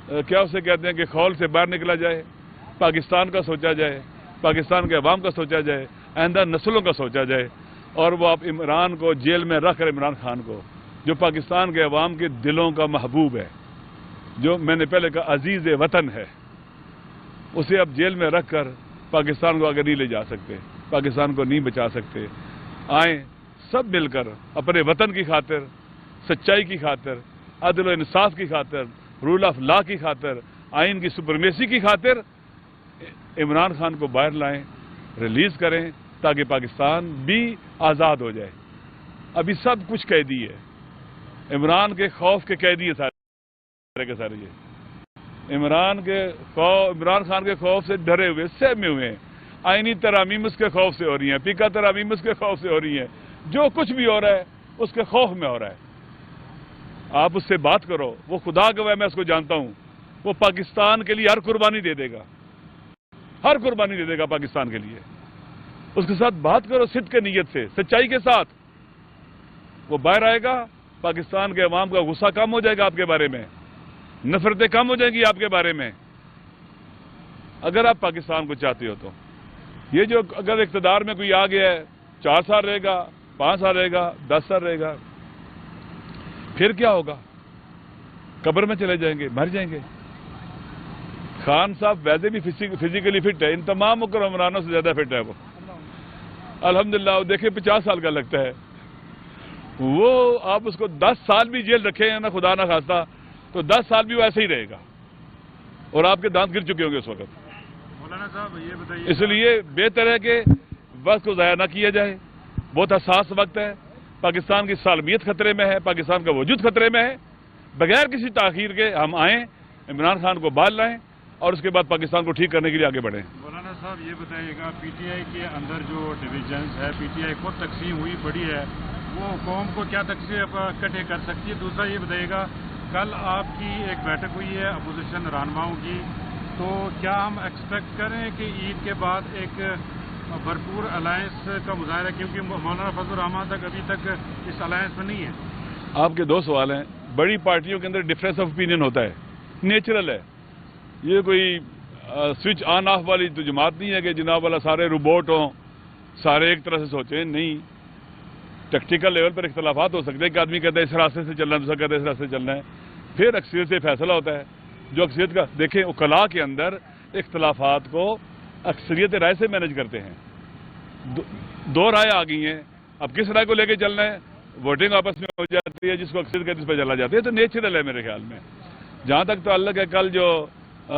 کیا اسے کہتے ہیں کہ خول سے باہر نکلا جائے، پاکستان کا سوچا جائے، پاکستان کے عوام کا سوچا جائے، آئندہ نسلوں کا سوچا جائے، اور وہ آپ عمران کو جیل میں رکھ کر، عمران خان کو جو پاکستان کے عوام کے دلوں کا محبوب ہے، جو میں نے پہلے کہا عزیز وطن ہے، اسے اب جیل میں رکھ کر پاکستان کو آگے نہیں لے جا سکتے، پاکستان کو نہیں بچا سکتے۔ آئیں سب مل کر اپنے وطن کی خاطر، سچائی کی خاطر، عدل و انصاف کی خاطر، رول آف لا کی خاطر، آئین کی سپرمیسی کی خاطر عمران خان کو باہر لائیں، ریلیز کریں، تاکہ پاکستان بھی آزاد ہو جائے۔ ابھی سب کچھ قیدی ہے، عمران کے خوف کے قیدی ہے سارے کے سارے۔ یہ عمران خان کے خوف سے ڈرے ہوئے، سہمے ہوئے ہیں۔ آئینی ترامیم اس کے خوف سے ہو رہی ہیں، فقہ ترامیم اس کے خوف سے ہو رہی ہیں، جو کچھ بھی ہو رہا ہے اس کے خوف میں ہو رہا ہے۔ آپ اس سے بات کرو، وہ خدا گواہ میں اس کو جانتا ہوں، وہ پاکستان کے لیے ہر قربانی دے دے گا، ہر قربانی دے دے گا پاکستان کے لیے۔ اس کے ساتھ بات کرو صدق کے نیت سے، سچائی کے ساتھ، وہ باہر آئے گا، پاکستان کے عوام کا غصہ کم ہو جائے گا آپ کے بارے میں، نفرتیں کم ہو جائیں گی آپ کے بارے میں، اگر آپ پاکستان کو چاہتے ہو تو۔ یہ جو اگر اقتدار میں کوئی آ گیا ہے، 4 سال رہے گا، 5 سال رہے گا، 10 سال رہے گا، پھر کیا ہوگا؟ قبر میں چلے جائیں گے، مر جائیں گے۔ خان صاحب ویسے بھی فزیکلی فٹ ہے، ان تمام حکمرانوں سے زیادہ فٹ ہے وہ، الحمدللہ۔ وہ دیکھیں 50 سال کا لگتا ہے، وہ آپ اس کو 10 سال بھی جیل رکھے ہیں نا، خدا نہ خواستہ، تو 10 سال بھی وہ ایسے ہی رہے گا، اور آپ کے دانت گر چکے ہوں گے اس وقت۔ مولانا صاحب یہ بتائیے، اس لیے بہتر ہے کہ وقت کو ضائع نہ کیا جائے، بہت حساس وقت ہے، پاکستان کی سالمیت خطرے میں ہے، پاکستان کا وجود خطرے میں ہے۔ بغیر کسی تاخیر کے ہم آئیں، عمران خان کو بال لائیں، اور اس کے بعد پاکستان کو ٹھیک کرنے کے لیے آگے بڑھیں۔ مولانا صاحب یہ بتائیے گا، پی ٹی آئی کے اندر جو ڈویژنز ہے، پی ٹی آئی خود تقسیم ہوئی پڑی ہے، وہ قوم کو کیا تقسیم اکٹھے کر سکتی ہے؟ دوسرا یہ بتائیے گا، کل آپ کی ایک بیٹھک ہوئی ہے اپوزیشن رہنماؤں کی، تو کیا ہم ایکسپیکٹ کریں کہ عید کے بعد ایک بھرپور الائنس کا مظاہرہ، کیونکہ مولانا فضل الرحمان تک ابھی تک اس الائنس میں نہیں ہے؟ آپ کے 2 سوال ہیں۔ بڑی پارٹیوں کے اندر ڈفرینس آف اوپینین ہوتا ہے، نیچرل ہے، یہ کوئی سوئچ آن آف والی تو جماعت نہیں ہے کہ جناب والا سارے روبوٹ ہوں، سارے ایک طرح سے سوچیں، نہیں۔ ٹیکٹیکل لیول پر اختلافات ہو سکتے ہیں کہ آدمی کہتا ہے اس راستے سے چلنا ہے، دوسرا کہتا ہے اس راستے سے چلنا ہے، پھر اکثریت سے فیصلہ ہوتا ہے۔ جو اکثریت کا دیکھیں، وکلاء کے اندر اختلافات کو اکثریت رائے سے مینج کرتے ہیں۔ 2 رائے آ گئی ہیں، اب کس رائے کو لے کے چلنا ہے، ووٹنگ آپس میں ہو جاتی ہے، جس کو اکثریت کہتے ہیں اس پہ چلا جاتی ہے، تو نیچرل ہے میرے خیال میں۔ جہاں تک تعلق ہے، کل جو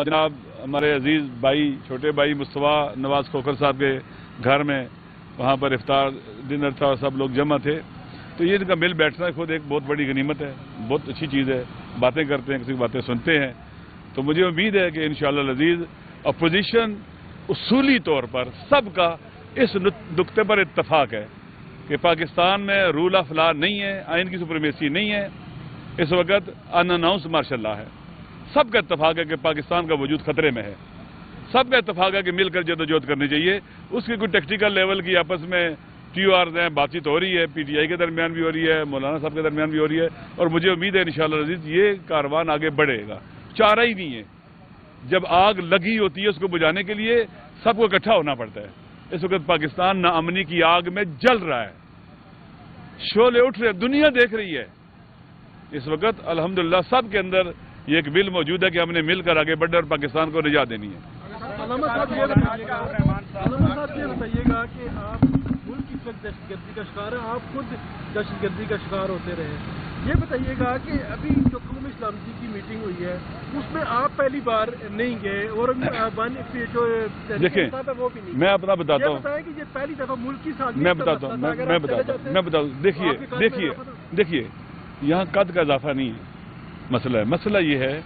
جناب ہمارے عزیز بھائی، چھوٹے بھائی مصطفیٰ نواز کھوکھر صاحب کے گھر میں وہاں پر افطار ڈنر تھا اور سب لوگ جمع تھے، تو یہ ان کا مل بیٹھنا خود ایک بہت بڑی غنیمت ہے، بہت اچھی چیز ہے۔ باتیں کرتے ہیں، کسی کی باتیں سنتے ہیں، تو مجھے امید ہے کہ انشاءاللہ العزیز اپوزیشن اصولی طور پر سب کا اس نقطے پر اتفاق ہے کہ پاکستان میں رول آف لا نہیں ہے، آئین کی سپریمیسی نہیں ہے، اس وقت ان اناؤنس مارشل لا ہے۔ سب کا اتفاق ہے کہ پاکستان کا وجود خطرے میں ہے، سب کا اتفاق ہے کہ مل کر جدوجہد کرنی چاہیے۔ اس کی کوئی ٹیکٹیکل لیول کی آپس میں ٹی او آرز ہیں، بات چیت ہو رہی ہے، پی ٹی آئی کے درمیان بھی ہو رہی ہے، مولانا صاحب کے درمیان بھی ہو رہی ہے، اور مجھے امید ہے انشاءاللہ العزیز یہ کاروان آگے بڑھے گا۔ چارہ ہی نہیں ہے، جب آگ لگی ہوتی ہے اس کو بجھانے کے لیے سب کو اکٹھا ہونا پڑتا ہے۔ اس وقت پاکستان ناامنی کی آگ میں جل رہا ہے، شعلے اٹھ رہے، دنیا دیکھ رہی ہے۔ اس وقت الحمدللہ سب کے اندر یہ ایک ول موجود ہے کہ ہم نے مل کر آگے بڑھے اور پاکستان کو نجات دینی ہے۔ علامہ صاحب یہ بتائیے گا کہ آپ ملک اس وقت دہشت گردی کا شکار ہیں، آپ خود دہشت گردی کا شکار ہوتے رہے، یہ بتائیے گا کہ ابھی جو قوم اسلامی کی میٹنگ ہوئی ہے اس میں آپ پہلی بار نہیں گئے، اور دیکھیں میں اپنا بتاتا ہوں، کہ یہ پہلی دفعہ ملک کی سازش، میں بتاتا ہوں، دیکھیے یہاں قد کا اضافہ نہیں ہے، مسئلہ یہ ہے،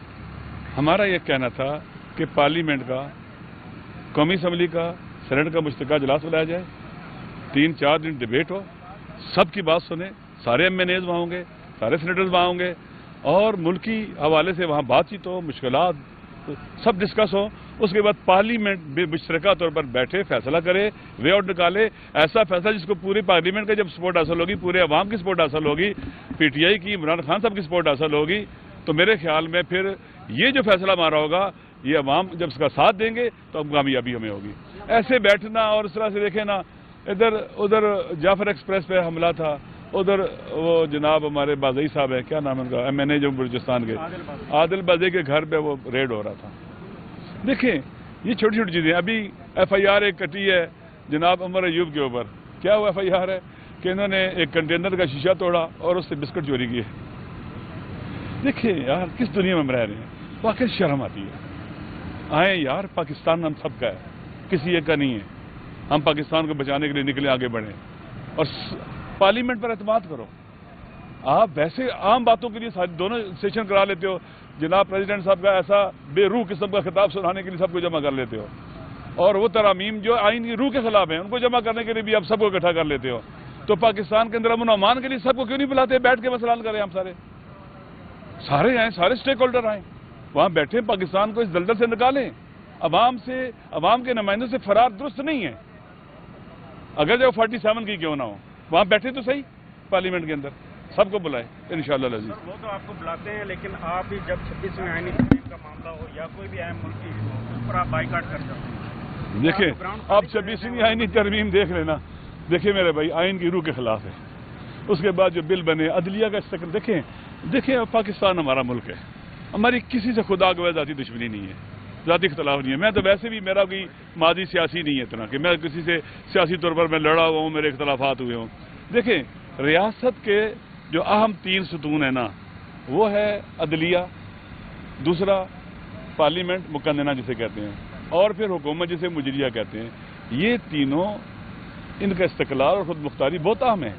ہمارا یہ کہنا تھا کہ پارلیمنٹ کا، قومی اسمبلی کا، سینٹ کا مشترکہ اجلاس بلایا جائے، 3-4 دن ڈیبیٹ ہو، سب کی بات سنیں، سارے ایم این ایز وہاں ہوں گے، سارے سینیٹرز وہاں ہوں گے، اور ملکی حوالے سے وہاں بات چیت ہو، مشکلات سب ڈسکس ہو، اس کے بعد پارلیمنٹ مشترکہ طور پر بیٹھے فیصلہ کرے، وے آؤٹ نکالے، ایسا فیصلہ جس کو پوری پارلیمنٹ کا جب سپورٹ حاصل ہوگی، پورے عوام کی سپورٹ حاصل ہوگی، پی ٹی آئی کی، عمران خان صاحب کی سپورٹ حاصل ہوگی، تو میرے خیال میں پھر یہ جو فیصلہ ہمارا ہوگا یہ عوام جب اس کا ساتھ دیں گے تو ہم کامیابی ہمیں ہوگی. ایسے بیٹھنا اور اس طرح سے دیکھیں نا ادھر جعفر ایکسپریس پہ حملہ تھا, ادھر وہ جناب ہمارے بازئی صاحب ہیں, کیا نام ہے ان کا, MNA جو بلوچستان کے, عادل بازئی کے گھر پہ وہ ریڈ ہو رہا تھا. دیکھیں یہ چھوٹی چھوٹی چیزیں. ابھی FIR ایک کٹی ہے جناب عمر ایوب کے اوپر. کیا وہ FIR ہے کہ انہوں نے ایک کنٹینر کا شیشہ توڑا اور اس سے بسکٹ چوری کیے. دیکھیں یار کس دنیا میں ہم رہ رہے ہیں, واقعی شرم آتی ہے. آئیں یار, پاکستان ہم سب کا ہے, کسی ایک کا نہیں ہے. ہم پاکستان کو بچانے کے لیے نکلے, آگے بڑھیں اور پارلیمنٹ پر اعتماد کرو. آپ ویسے عام باتوں کے لیے دونوں سیشن کرا لیتے ہو, جناب پریزیڈنٹ صاحب کا ایسا بے روح قسم کا خطاب سنانے کے لیے سب کو جمع کر لیتے ہو, اور وہ ترامیم جو آئین کی روح کے خلاف ہیں ان کو جمع کرنے کے لیے بھی آپ سب کو اکٹھا کر لیتے ہو. تو پاکستان کے اندر امن و امان کے لیے سب کو کیوں نہیں بلاتے, بیٹھ کے مسئلہ حل کریں. ہم سارے آئیں, سارے اسٹیک ہولڈر آئیں, وہاں بیٹھے پاکستان کو اس دلدل سے نکالیں. عوام کے نمائندوں سے فرار درست نہیں ہے, اگر جو 47 کی کیوں نہ ہو, وہاں بیٹھے تو صحیح پارلیمنٹ کے اندر, سب کو بلائیں انشاءاللہ العزیز. وہ تو آپ کو بلاتے ہیں, لیکن آپ بھی جب 26ویں آئینی ترمیم کا معاملہ ہو یا کوئی بھی اہم ملکی اس پر آپ بائیکاٹ کر جاتے ہیں. دیکھیں آپ 26ویں آئینی ترمیم دیکھ لینا. دیکھیں میرے بھائی, آئین کی روح کے خلاف ہے. اس کے بعد جو بل بنے عدلیہ کا استقرار, دیکھیں پاکستان ہمارا ملک ہے, ہماری کسی سے خدا گویا ذاتی دشمنی نہیں ہے, ذاتی اختلاف نہیں ہے. میں تو ویسے بھی میرا کوئی ماضی سیاسی نہیں ہے اتنا کہ میں کسی سے سیاسی طور پر میں لڑا ہوا ہوں, میرے اختلافات ہوئے ہوں. دیکھیں ریاست کے جو اہم 3 ستون ہیں نا, وہ ہے عدلیہ, دوسرا پارلیمنٹ مقننہ جسے کہتے ہیں, اور پھر حکومت جسے مجریہ کہتے ہیں. یہ تینوں, ان کا استقلال اور خود مختاری بہت اہم ہے.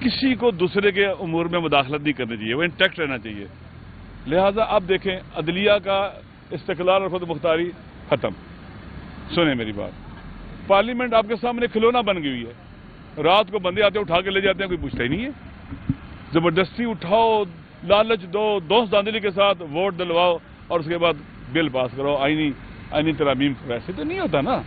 کسی کو دوسرے کے امور میں مداخلت نہیں کرنی چاہیے, وہ انٹیکٹ رہنا چاہیے. لہٰذا اب دیکھیں عدلیہ کا استقلال اور خود مختاری ختم. سنیں میری بات, پارلیمنٹ آپ کے سامنے کھلونا بن گئی ہوئی ہے. رات کو بندے آتے اٹھا کے لے جاتے ہیں, کوئی پوچھتا ہی نہیں ہے. زبردستی اٹھاؤ, لالچ دو, دوست داندلی کے ساتھ ووٹ دلواؤ اور اس کے بعد بل پاس کرو آئینی ترامیم. ویسے تو نہیں ہوتا نا.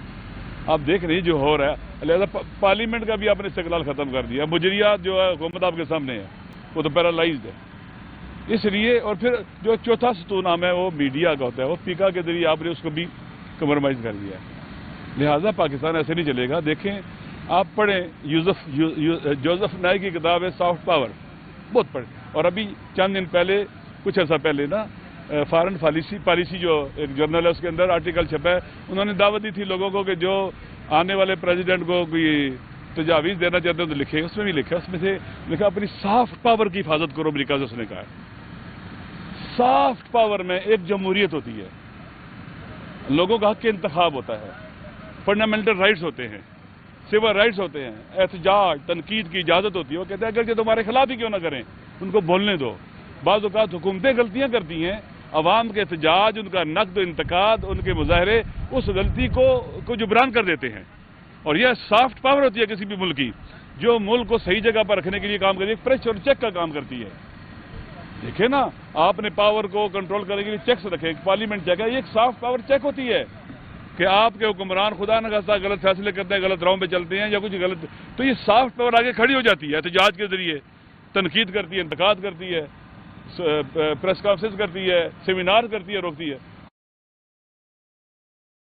آپ دیکھ رہے ہیں جو ہو رہا ہے. لہٰذا پارلیمنٹ کا بھی آپ نے استقلال ختم کر دیا. مجریات جو ہے حکومت آپ کے سامنے ہے, وہ تو پیرالائزڈ ہے. اس لیے اور پھر جو چوتھا ستون نام ہے وہ میڈیا کا ہوتا ہے, وہ پیکا کے ذریعے آپ نے اس کو بھی کمپرومائز کر دیا ہے. لہٰذا پاکستان ایسے نہیں چلے گا. دیکھیں آپ پڑھیں جوزف نائے کی کتاب ہے سافٹ پاور, بہت پڑھیں. اور ابھی چند دن پہلے, کچھ عرصہ پہلے نا, فارن پالیسی جو ایک جرنل ہے اس کے اندر آرٹیکل چھپا ہے. انہوں نے دعوت دی تھی لوگوں کو کہ جو آنے والے پریزیڈنٹ کو کوئی تجاویز دینا چاہتے ہیں تو لکھے. اس میں بھی لکھا, اس میں سے لکھا اپنی سافٹ پاور کی حفاظت کرو امریکہ سے. اس نے کہا سافٹ پاور میں ایک جمہوریت ہوتی ہے, لوگوں کا حق انتخاب ہوتا ہے, فنڈامنٹل رائٹس ہوتے ہیں, سول رائٹس ہوتے ہیں, احتجاج تنقید کی اجازت ہوتی ہے. وہ کہتے ہیں اگر کہ تمہارے خلاف ہی کیوں نہ کریں, ان کو بولنے دو. بعض اوقات حکومتیں غلطیاں کرتی ہیں, عوام کے احتجاج, ان کا نقد و انتقاد, ان کے مظاہرے اس غلطی کو جبران کر دیتے ہیں. اور یہ سافٹ پاور ہوتی ہے کسی بھی ملک کی, جو ملک کو صحیح جگہ پر رکھنے کے لیے کام کرتی ہے, پریشر اور چیک کا کام کرتی ہے. دیکھیں نا, آپ نے پاور کو کنٹرول کرنے کے لیے چیکس رکھے, پارلیمنٹ چیک ہے, یہ ایک سافٹ پاور چیک ہوتی ہے کہ آپ کے حکمران خدا نہ خواستہ غلط فیصلے کرتے ہیں, غلط راہوں پہ چلتے ہیں یا کچھ غلط, تو یہ سافٹ پاور آگے کھڑی ہو جاتی ہے احتجاج کے ذریعے, تنقید کرتی ہے, انتقاد کرتی ہے, پریس کانفرنس کرتی ہے, سیمینار کرتی ہے, روکتی ہے.